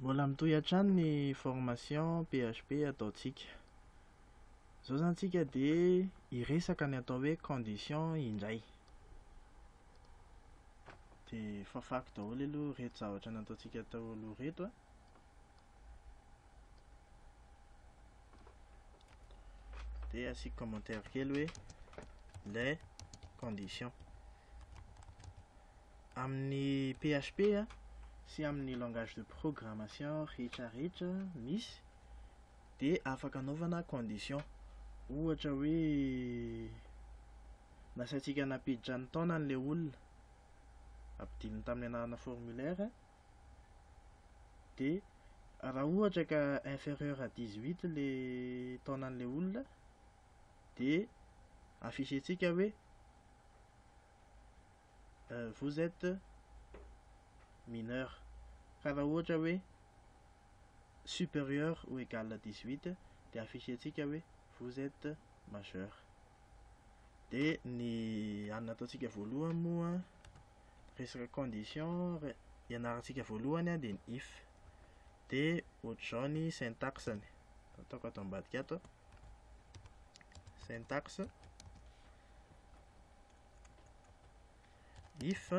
Mbola mitohy hatrany ny formation PHP ataontsika. Zao zany tsika dia hiresaka ny atao hoe condition indray. Dia fafako daholo aloha reto zavatra nataontsika tao aloha reto a. Dia asiako commentaire kely hoe les conditions. Amin'ny PHP a sy amin'ny langage de programmation rehetrarehetra misy dia afaka anaovana condition. Ohatra hoe nasaintsika nampiditra ny taona an'ilay olona ampidininy tamin'ny anarana formulaire, dia raha ohatra ka inférieur à 18 le taonan'ilay olona dia affichentsika hoe vous êtes mineur. Raha ohatra hoe supérieur ou égal à 18 dia affichentsika hoe vous êtes majeur. Dia ny anataontsika voalohany moa resaka condition ianarantsika voalohany dia ny if. Dia ohatr'izao ny syntaxeny, ataoko ato ambadika ato syntaxe. If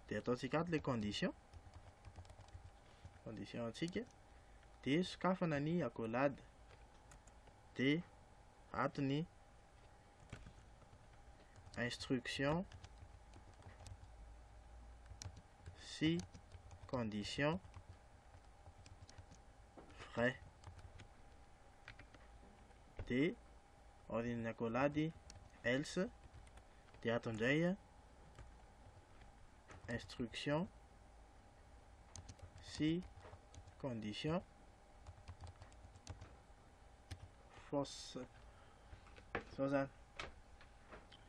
dia ataontsika ato le condition antsika, dia sokafana ny accolade, dia ato ny instruction si condition vrai, dia aorian'ny accolade else, dia ato indray instruction si condition fausse. Zao zany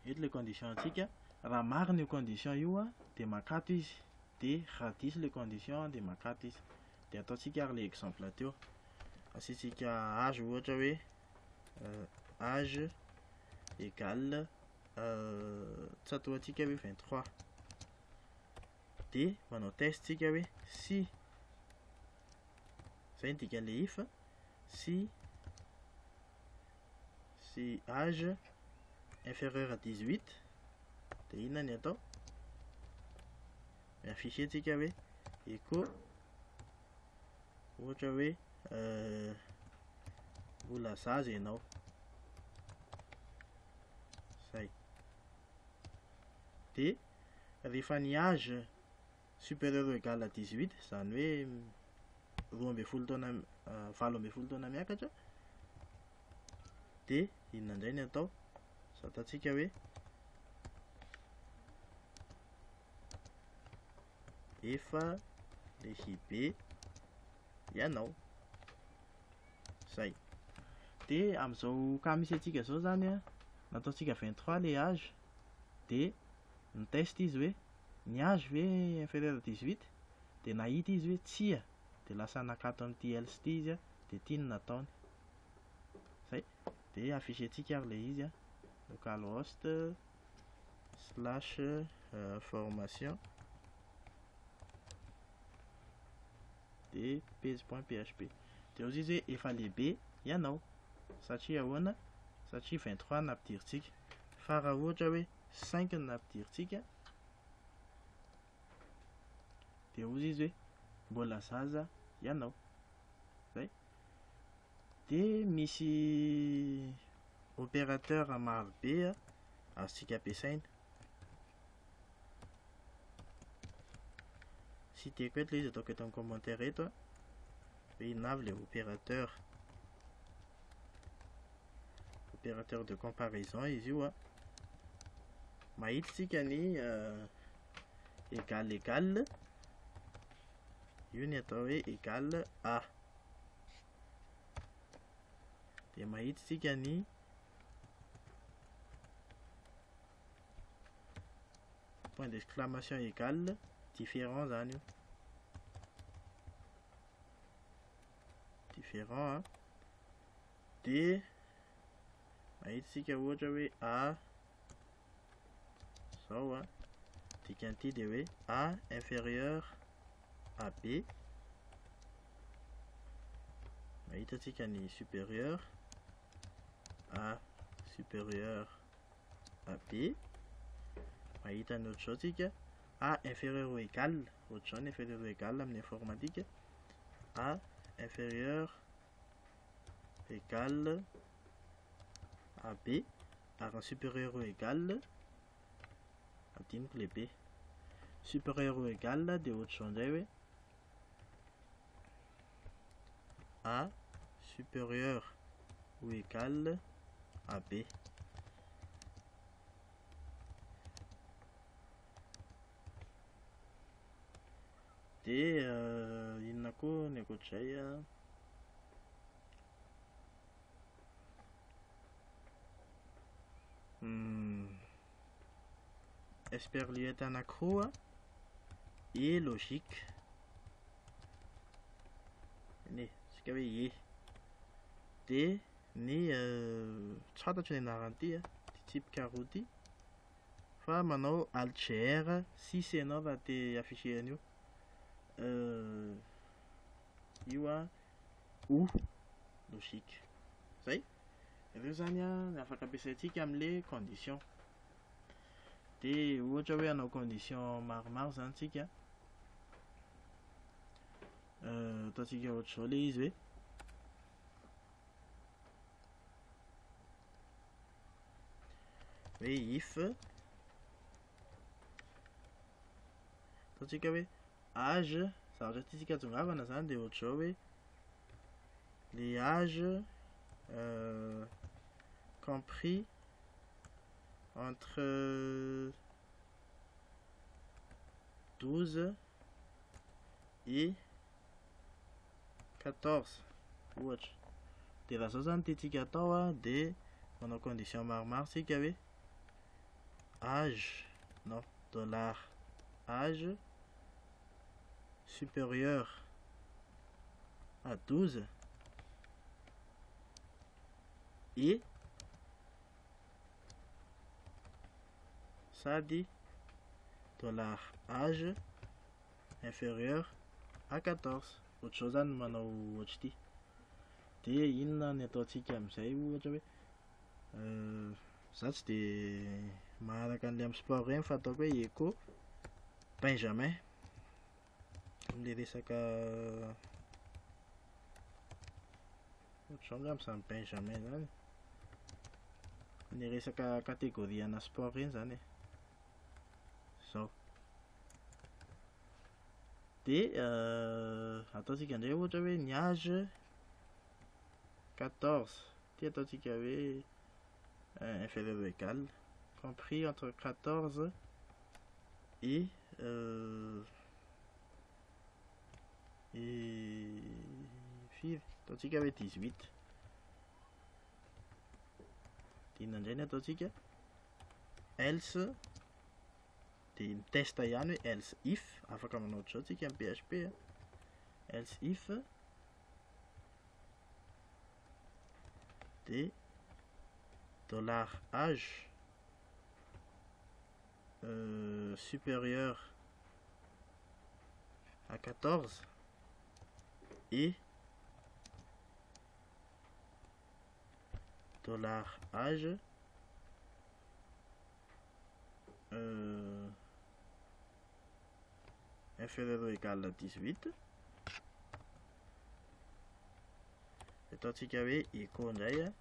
eto le condition antsika. Raha marina io condition io dia makato izy, dia raha diso le condition dia makato izy. Dia ataontsika ary le exemple teo, asiantsika âge ohatra hoe âge égale tsy ataontsika hoe 23, dia manao test tsika hoe si, zay ny dikan'le if, si âge inférieur à 18 dia inona ny atao, affichentsika hoe echo ohatra hoe mbola zaza ianao, zay. Dia rehefa ny âge supérieur ou égal à 18 zany hoe 12 taona 17 taona miakatra, dia inona indray ny atao, so ataontsika hoe efa lehibe ianao, zay. Dia amin'izao cas misy antsika zao zany a, nataontsika 23 le âge, dia ny test izy hoe ny âge ve inférieur à 18, dia nahita izy hoe tsia, dia lasa nakato amin'ity else ity izy dia ity no nataony, zay. Dia affichentsika ary le izy localhost / formation dia page.php. Dia ozy izy hoe efa lehibe ianao, satria ahoana, satria 23 nampidirintsika. Fa raha ohatra hoe 5 no nampidirintsika dia ozy izy hoe mbola zaza ianao, zay. Dia misy opérateur marobe azontsika ampiasaina. Citeko eto le izy, ataoko eto amin'ny commentaire eto hoe inona avy le opérateur de comparaison izy io mahita tsika ny égal, io ny atao hoe égal a, dia mahita tsika ny point d'exclamation égal différent zany io, différent dia mahita tsika ohatra hoe a zao dikan'ity dia hoe a inférieur à b, Mahitatsika ny supérieur A supérieur à B. Mahita ny ohatr'izao tsika A inférieur ou égal, ohatr'izao ny inférieur ou égal amin'ny informatique. A inférieur égal à B ary ny supérieur ou égal adiniko lehibe. Supérieur ou égal dia ohatr'izao indray hoe A supérieur ou égal à B. Dia inona koa ny ankoatr'izay a? Esperluette anankiroa et logique. Ny tsika hoe e. Dia ny tsy fantatro ny anarany ity a, ty tsipika roa ty, fa manao algèr 6 ianao raha te afficher an'io. Io a o logique. Zay. Ireo zany a ny afaka ampiasaintsika amin'le condition. Dia ohatra hoe hanao condition maromaro zany tsika, ataontsika ohatr'izao le izy hoe if, ataontsika hoe âge, zavatra tiantsika hahatongavana zany dia ohatr'izao hoe le âge compris entre 12 et 14 ohatra. Dia raha zao zany tiantsika atao a, dia manao condition maromaro tsika hoe âge, non, dollar âge supérieur à 12 et sady dollar âge inférieur à 14. Ohatr'izao zany manao ohatr'ity. Dia inona ny ataontsika amin'izay ohatra hoe za tsy dia maharaka an'ilay amin'ny sport ireny fa ataoko hoe éco benjamin amin'ilay resaka ohatr'izao angamba izany benjamin zany, ny resaka catégorie ana sport reny zany e. Zao. Dia ataontsika indray ohatra hoe ny âge 14, ty ataontsika hoe inférieur ou égal compris entre 14 et firy, ataontsika hoe 18. Dia inona indray ny ataontsika else, dia mitesta ihany hoe else if, afaka manao ohatr'izao tsika amin'ny PHP a, else if dia dollar âge supérieur à 14 et dollar âge inférieur ou égal à 18. Ataontsika hoe éco indray a,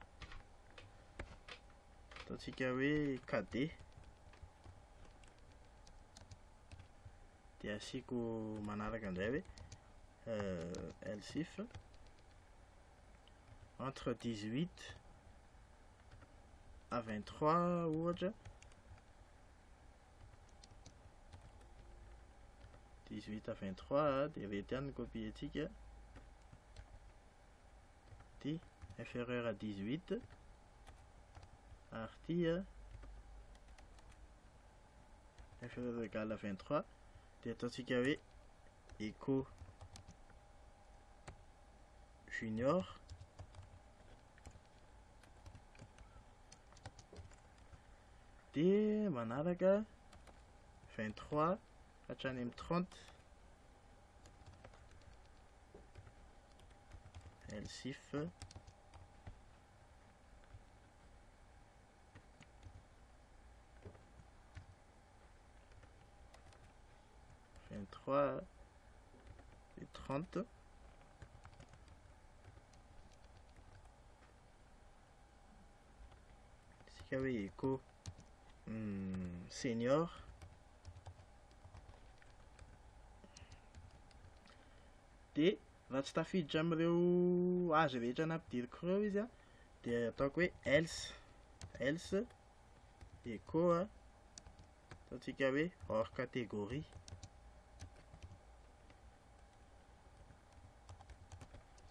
ataontsika hoe KD. Dia asiako manaraka indray hoe else if entre 18 à 23 ohatra, 18 à 23 dia reto ihany ny copientsika. Ty inférieur à 18 ary ty inférieur ou égal à 23. Dia ataontsika hoe éco junior dia manaraka 23 hatrany amin'ny 30 else if 23 et 30. Ici avait écho senior. De raha tsy tafiditra amin'ireo âge rehetra nampidiriko ireo izy a, dia ataoko hoe else écho ataontsika hoe hors catégorie.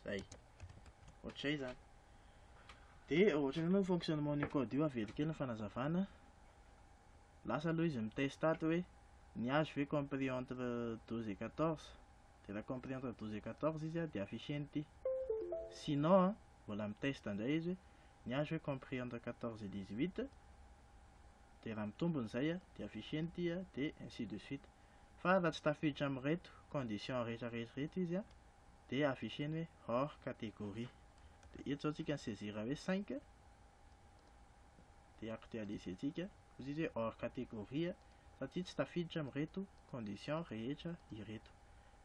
Zay ohatray zany. De ohatra ny fonctionnement ny code io avelo kely ny fanazavana. Lasa aloha izy mitestate hoe ny âge ve compris entre 12 et 14. De raha compris entre 12 et 14 izy a, de afficheny ity. Sinon mbola miteste indray izy hoe ny âge ve compris entre 14 et 18. De raha mitombony zay a, de afficheny ity a, de ainsi de suite. Fa raha tsy tafiditra amin'ireto condition rehetrarehetra reto izy a, de afficheny hoe hors catégorie. De eto zao tsika ny saisir hoe 5. De actualiser tsika izy hoe hors catégorie satria tsy tafiditra amin'ireto condition rehetra ireto.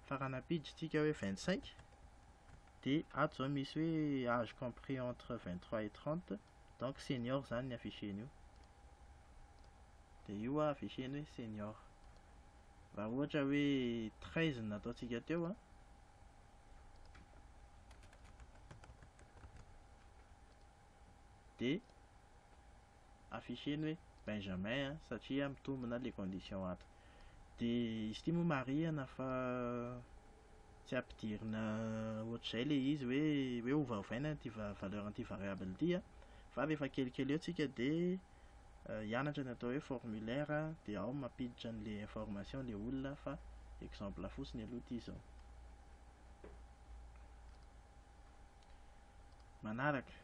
Fa raha napiditra tsika hoe 25, de ato zao misy hoe âge compris entre 23 et 30, donc senior zany ny afficheny io. De io afficheny hoe senior. Raha ohatra hoe 13 nataontsika teo a, de afficheny hoe benjamin satria mitombona le condition ato. De izy ity moa marihana fa tsy ampidirina ohatr'izay le izy hoe ovaovaina ty valeur an'ity variable ity a, fa rehefa kelikely eo tsika de hianatra ny atao hoe formulaire, de ao mampiditra an'le information le olona, fa exemple fotsiny aloha ity zao. Manaraka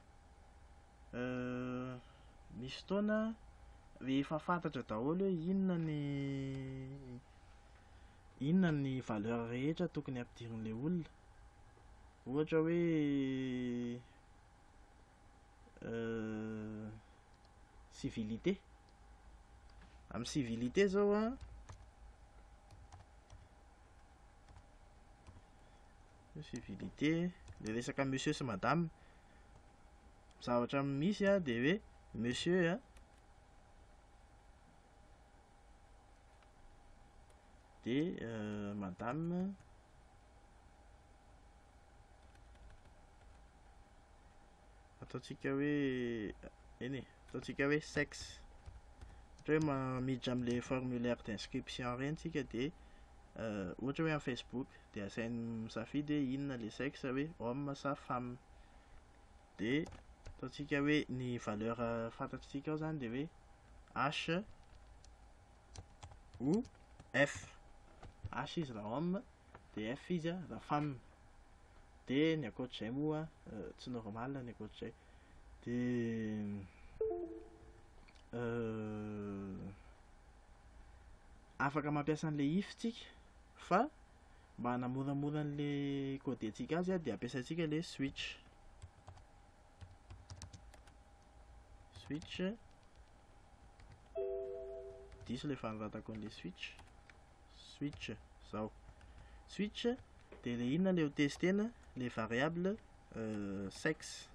misy fotoana rehefa fantatra daholo hoe inona ny valeur rehetra tokony ampidirin'le olona. Ohatra hoe civilité. Amin'ny civilité zao a, civilité le resaka monsieur sy madame, zavatra misy a de hoe monsieur a, de madame ataontsika hoe ataontsika hoe sexe. Ohatra hoe miditra amin'le formulaire d'inscription reny tsika, de ohatra hoe amin'ny Facebook de asainy misafidy hoe inona le sexe, hoe homme sa femme. De ataontsika hoe ny valeur fantatritsika ao zany de hoe H ou F. H izy raha homme, de F izy raha femme. De ny akoatr'izay moa tsy normal ny akoatr'izay. De afaka mampiasa an'le if tsika, fa mba hanamoramora an'le codentsika azy a, de ampiasaitsika le switch. Diso le fanoratako an'le switch zao. Switch de le inona le ho testena, le variable sexe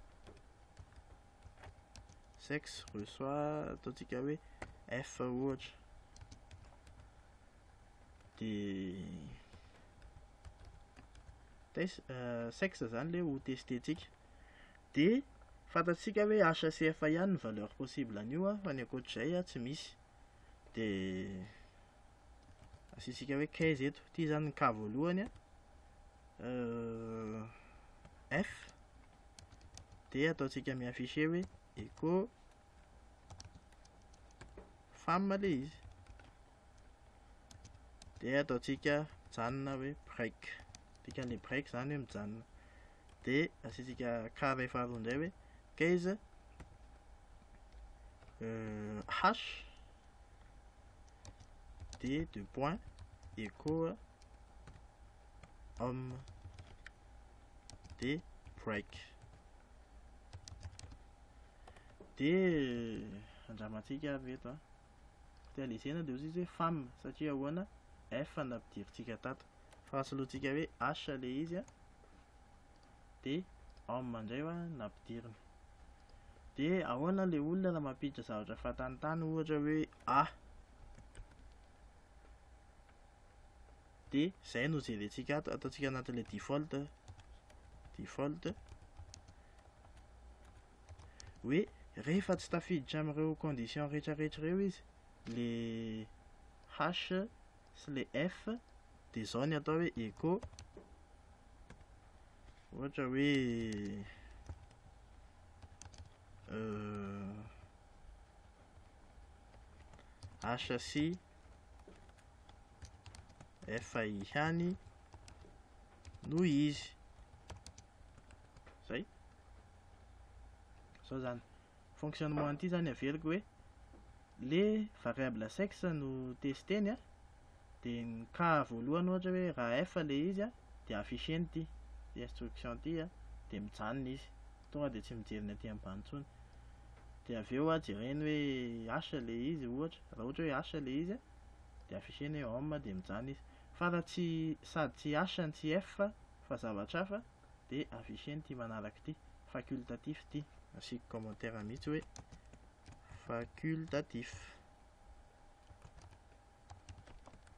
reçoit ataontsika hoe F ohatra. De sexe zany le ho testentsika. De fantatsika hoe HCF ihany ny valeur possible an'io a, fa ny akoatr'izay a tsy misy. De asitsika hoe 15 eto, ty zany ny cas voalohany a, F, de ataontsika miaffiché hoe écho femme le izy, de ataontsika mijanona hoe break, dikan'le break zany hoe mijanona. De asitsika cas ray faharoa indray hoe 15 H, de 2 points écho homme, de break. Dia andramantsika avy eto a. Dia lesena dia ozy izy hoe femme satria ahoana F nampidirintsika tato. Fa soloantsika hoe H le izy a. Dia homme indray a nampidirina. Dia ahoana le olona raha mampiditra zavatra fahatanitany ohatra hoe A. Dia izay no jerentsika ato, ataontsika anatin'ilay default hoe rehefa tsy tafiditra amin'ireo condition rehetrarehetra ireo izy, le H sy le F, dia izao ny atao hoe echo ohatra hoe HC F ihany no izy. Zay. Zao zany. Fonctionnement an'ity zany averiko hoe le variable sexe no testeny a, dia ny cas voalohany ohatra hoe raha F le izy a, dia afficheny ity, instruction ity a, dia mijanona izy. Tonga dia tsy mijery ny aty ambany intsony. Dia avy eo a jereny hoe H le izy ohatra, raha ohatra hoe H le izy a, dia afficheny hoe homme dia mijanona izy. Fa raha tsy sady tsy H ny tsy F fa zavatra hafa, dia afficheny ity manaraka ity, facultatif ity. Asiko commentaire mihitsy hoe facultatif.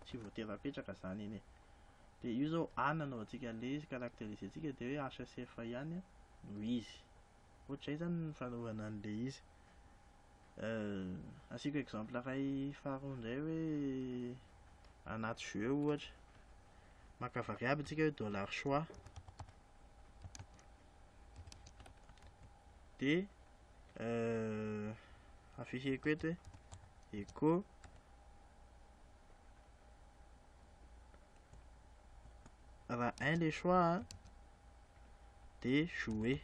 Tsy voatery apetraka zany eny e. Dia io zao A nanaovantsika le izy caractérisentsika dia hoe HCF ihany no izy. Ohatr'izay zany ny fanaovana an'le izy. Asiko exemple iray faharoa indray hoe anaty jeu ohatra. Maka variable tsika hoe dollar choix. Dia afficheko eto hoe echo raha 1 les choix dia jouer.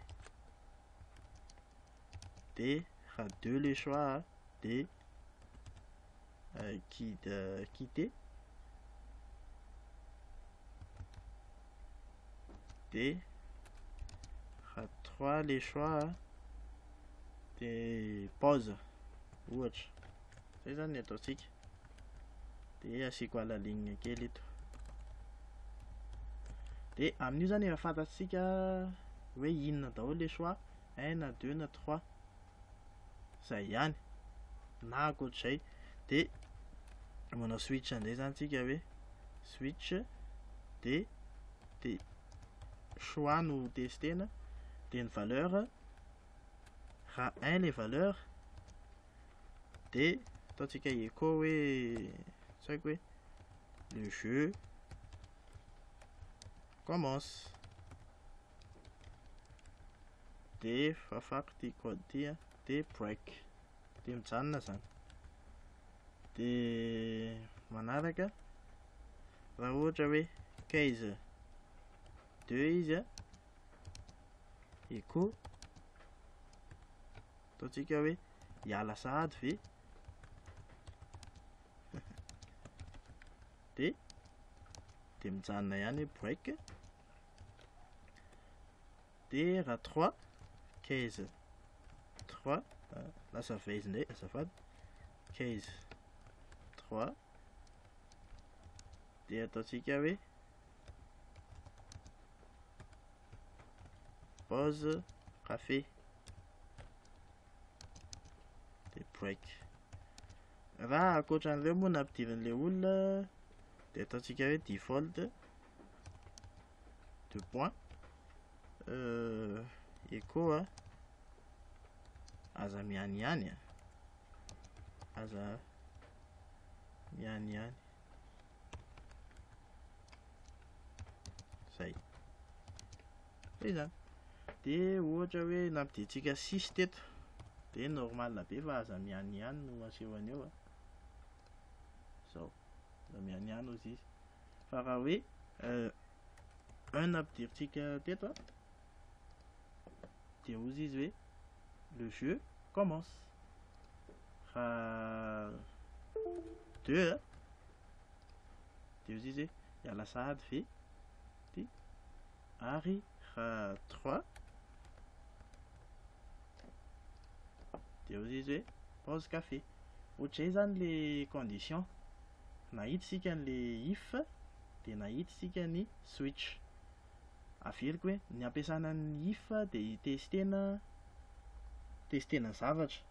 Dia raha 2 les choix dia quitter. Dia raha 3 les choix dia pause ohatra. Zay zany ny ataontsika. Dia asiko alalignina kely eto. Dia amin'io zany efa fantatsika hoe inona daholo le choix, 1 na 2 na 3. Zay ihany na akoatr'izay. Dia manao switch an'izay zany tsika hoe switch dia choix no testena. Dia ny valeur raha 1 les valeurs dia ataontsika echo hoe saiko hoe le jeu commence. Dia fafako ty code ty a, dia break. Dia mijanona zany. Dia manaraka raha ohatra hoe case 2 izy a, echo ataontsika hoe hiala sahady ve. Dia mijanona ihany hoe break. Dia raha 3 case 3 lasa vaizy indray azafady, case 3 dia ataontsika hoe pause café dia break. Raha akoatran'ireo moa nampidirin'ilay olona dia ataontsika hoe default 2 points echo a aza mianiany a, aza mianiany. Zay. Zay zany. Dia ohatra hoe nampidirintsika 6 teto, dia normal be fa aza mianiany no asehony eo a. Zao, aza mianiany ozy izy. Fa raha hoe 1 nampidirintsika teto a, dia ozy izy hoe le jeu commence. Raha 2 a, dia ozy izy hoe hiala sahady ve. Dia ary raha 3 dia hozy izy hoe pause café. Ohatra zay zany le condition, nahita sika an'le if dia nahita sika ny switch. Aveliko hoe ny ampiasana ny if dia hitestena zavatra,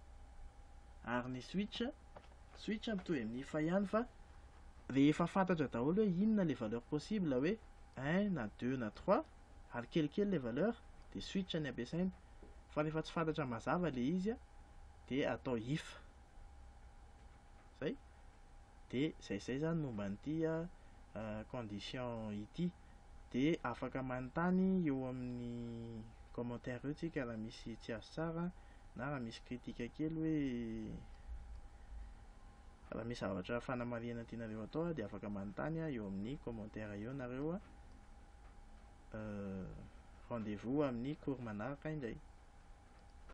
ary ny switch mitovy amin'ny if ihany, fa rehefa fantatra daholo hoe inona le valeur possible, hoe 1 na 2 na 3 ary kelikely le valeur, dia switch ny ampiasaina. Fa rehefa tsy fantatra mazava le izy dia atao if. Zay dia zay zany momba an'ity condition ity. Dia afaka manontany eo amin'ny commentaire eo tsika raha misy tsy azo tsara, na raha misy kritika kely hoe raha misy zavatra fanamarihana tianareo atao dia afaka manontany eo amin'ny commentaire eo nareo. Rendez-vous amin'ny cours manaraka indray.